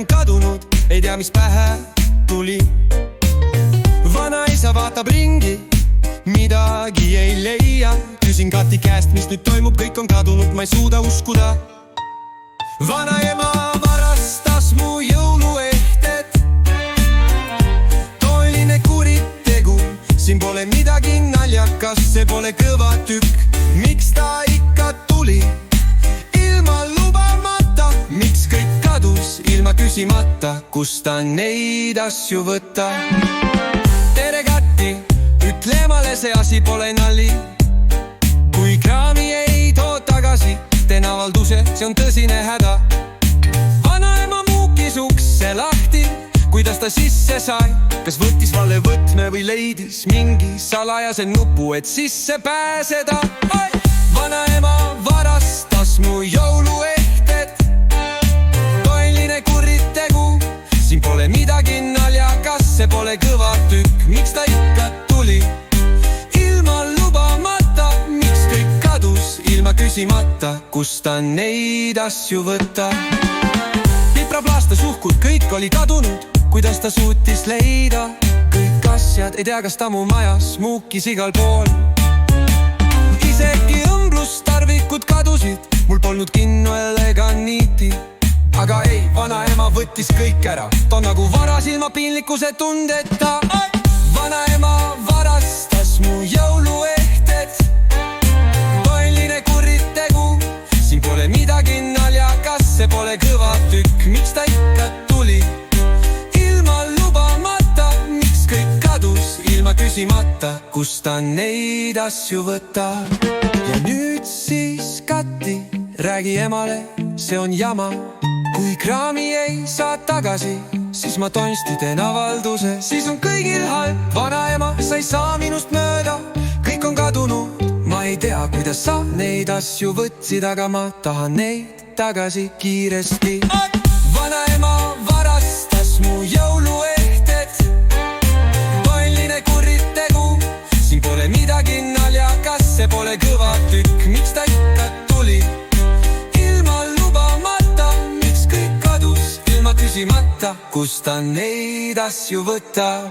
on kadunud, ei tea, mis pähe tuli. Vanaisa vaatab ringi, midagi ei leia. Küsin Kati käest, mis nüüd toimub, kõik on kadunud, ma ei suuda uskuda. Vanaema varastas mu jõuluehted. Toiline kuritegu, siin pole midagi naljakas, see pole kõva tükk. Miks ta ikka tuli ilma lubamata? Miks kõik kadus ilma küsimata, kust ta neid asju võtta? Tere Kati, ütle emale, see asi pole nali. Kui kraami ei too tagasi, teen avalduse, see on tõsine häda. Vanaema muukis ukse lahti, kuidas ta sisse sai. Kas võttis vale võtme või leidis mingi salajase nupu, et sisse pääseda? Vanaema varastas mu jõuluehted. Toiline kuritegu, siin pole midagi naljakas, see pole kõva tükk. Miks ta ikka tuli ilma lubamata? Miks kõik kadus ilma küsimata, kust ta neid asju võtta? Pipraplaasta suhkud, kõik oli kadunud, kuidas ta suutis leida kõik asjad, ei tea, kas ta mu majas muukis igal pool. Isegi õmblustarvikud kadusid, mul polnud kinnu ega niiti. Aga ei, vanaema võttis kõik ära, ta on nagu varas ilma piinlikkuse tundeta. Vanaema varastas mu jõuluehted. Toiline kuritegu, siin pole midagi naljakas, see pole kõva tükk. Miks ta ikka tuli ilma lubamata? Miks kõik kadus ilma küsimata, kust ta neid asju võtta? Ja nüüd siis Kati, räägi emale, see on jama. Kui kraami ei saa tagasi, siis ma tonsti teen avalduse. Siis on kõigil halb, vanaema, sa ei saa minust mööda. Kõik on kadunud, ma ei tea, kuidas sa neid asju võtsid, aga ma tahan neid tagasi kiiresti. Vanaema varastas mu jõuluehted. Toiline kuritegu, siin pole midagi naljakas, see pole kõva tükk. Miks ta ikka tuli ilma lubamata? Miks kõik kadus ilma küsimata, kust ta neid asju võtta?